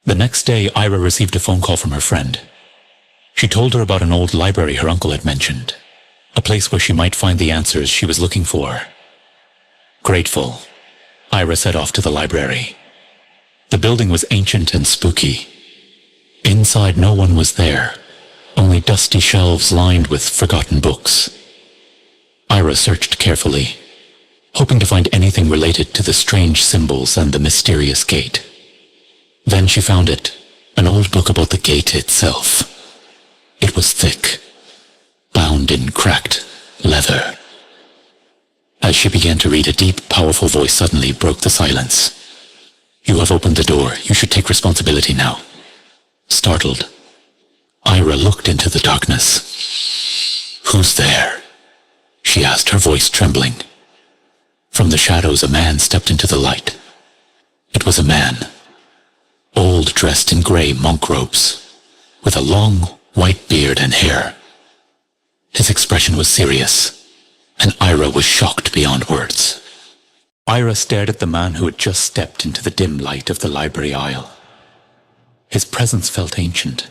The next day, Ira received a phone call from her friend. She told her about an old library her uncle had mentioned, a place where she might find the answers she was looking for. Grateful, Ira set off to the library. The building was ancient and spooky. Inside, no one was there, only dusty shelves lined with forgotten books. Ira searched carefully, hoping to find anything related to the strange symbols and the mysterious gate. Then she found it, an old book about the gate itself. It was thick, bound in cracked leather. As she began to read, a deep, powerful voice suddenly broke the silence. "You have opened the door. You should take responsibility now." Startled, Ira looked into the darkness. "Who's there?" she asked, her voice trembling. From the shadows, a man stepped into the light. It was a man, old, dressed in grey monk robes, with a long, white beard and hair. His expression was serious, and Ira was shocked beyond words. Ira stared at the man who had just stepped into the dim light of the library aisle. His presence felt ancient,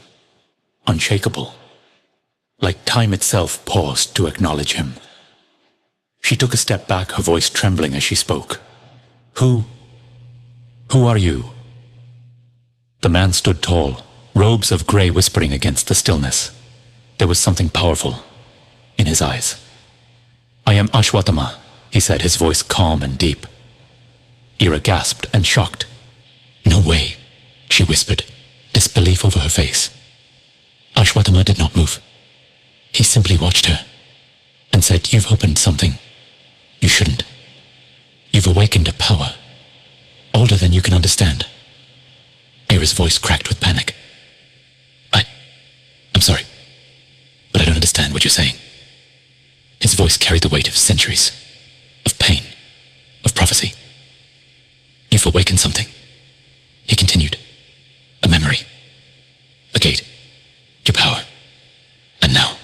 unshakable, like time itself paused to acknowledge him. She took a step back, her voice trembling as she spoke. Who are you?" The man stood tall, robes of grey whispering against the stillness. There was something powerful in his eyes. "I am Ashwathama," he said, his voice calm and deep. Ira gasped and shocked. "No way," she whispered, disbelief over her face. Ashwathama did not move. He simply watched her and said, "You've opened something. You shouldn't. You've awakened a power, older than you can understand." Ira's voice cracked with panic. I'm sorry, but I don't understand what you're saying." His voice carried the weight of centuries, of pain, of prophecy. "You've awakened something," he continued. "A memory, a gate, your power. And now,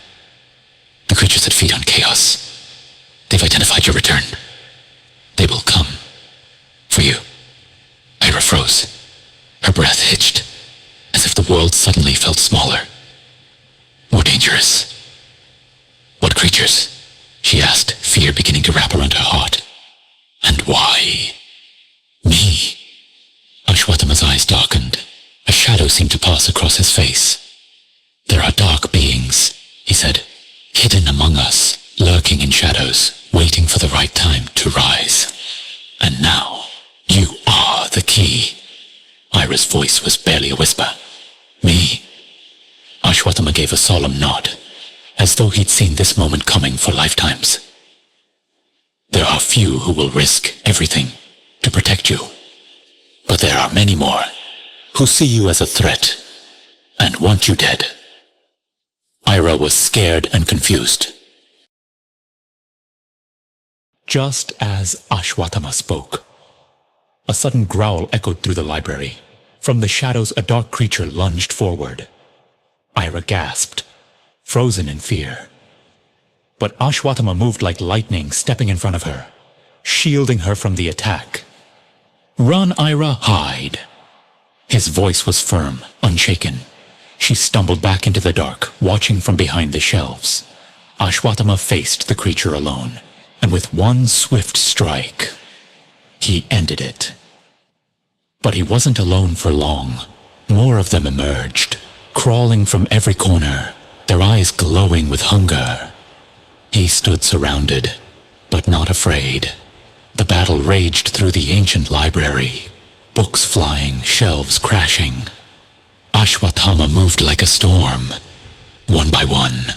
the creatures that feed on chaos, they've identified your return. They will come for you." Ira froze. Her breath hitched, as if the world suddenly felt smaller, more dangerous. "What creatures?" she asked, fear beginning to wrap around her heart. "And why me?" Ashwathama's eyes darkened. A shadow seemed to pass across his face. "There are dark beings," he said, "hidden among us, lurking in shadows, waiting for the right time to rise. And now, you are the key." Ira's voice was barely a whisper. "Me?" Ashwathama gave a solemn nod, as though he'd seen this moment coming for lifetimes. "There are few who will risk everything to protect you, but there are many more who see you as a threat and want you dead." Ira was scared and confused. Just as Ashwathama spoke, a sudden growl echoed through the library. From the shadows, a dark creature lunged forward. Ira gasped, frozen in fear. But Ashwathama moved like lightning, stepping in front of her, shielding her from the attack. "Run, Ira, hide!" His voice was firm, unshaken. She stumbled back into the dark, watching from behind the shelves. Ashwathama faced the creature alone, and with one swift strike, he ended it. But he wasn't alone for long. More of them emerged, crawling from every corner, their eyes glowing with hunger. He stood surrounded, but not afraid. The battle raged through the ancient library, books flying, shelves crashing. Ashwathama moved like a storm. One by one,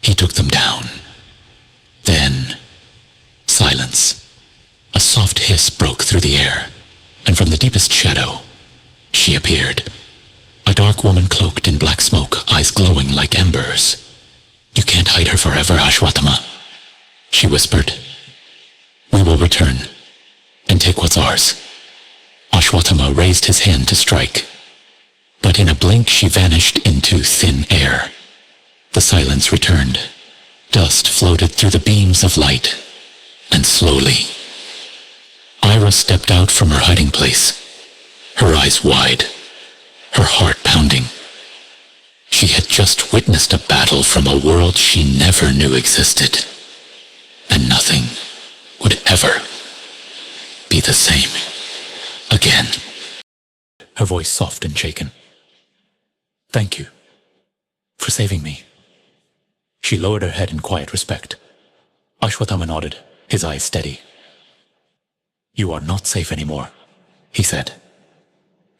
he took them down. Then, silence. A soft hiss broke through the air, and from the deepest shadow, she appeared. A dark woman cloaked in black smoke, eyes glowing like embers. "You can't hide her forever, Ashwathama," she whispered. "We will return, and take what's ours." Ashwathama raised his hand to strike, but in a blink she vanished into thin air. The silence returned. Dust floated through the beams of light, and slowly, Ira stepped out from her hiding place, her eyes wide, her heart pounding. She had just witnessed a battle from a world she never knew existed, and nothing would ever be the same again. Her voice soft and shaken. Thank you for saving me. She lowered her head in quiet respect. Ashwathama nodded, his eyes steady. You are not safe anymore, he said.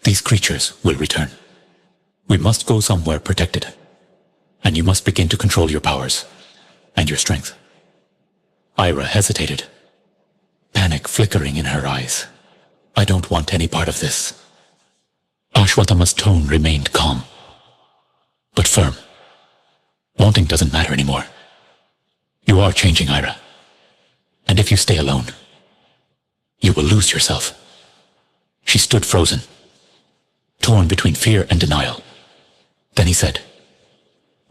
These creatures will return. We must go somewhere protected, and you must begin to control your powers and your strength. Ira hesitated, panic flickering in her eyes. I don't want any part of this. Ashwathama's tone remained calm, but firm. Wanting doesn't matter anymore. You are changing, Ira. And if you stay alone, you will lose yourself. She stood frozen, torn between fear and denial. Then he said,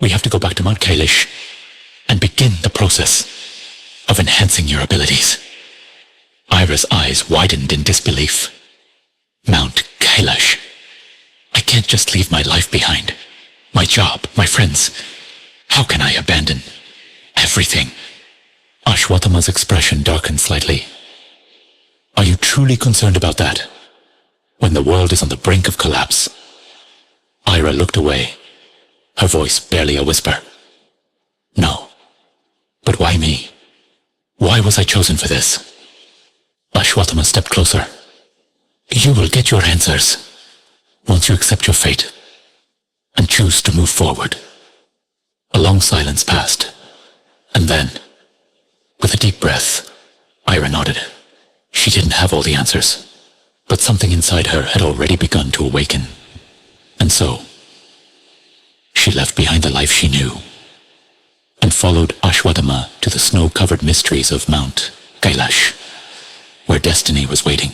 we have to go back to Mount Kailash and begin the process of enhancing your abilities. Ira's eyes widened in disbelief. Mount Kailash. I can't just leave my life behind. My job, my friends. How can I abandon everything? Ashwathama's expression darkened slightly. Are you truly concerned about that? When the world is on the brink of collapse? Ira looked away, her voice barely a whisper. No. But why me? Why was I chosen for this? Ashwathama stepped closer. You will get your answers once you accept your fate and choose to move forward. A long silence passed, and then, with a deep breath, Ira nodded. She didn't have all the answers, but something inside her had already begun to awaken. And so, she left behind the life she knew, and followed Ashwathama to the snow-covered mysteries of Mount Kailash, where destiny was waiting.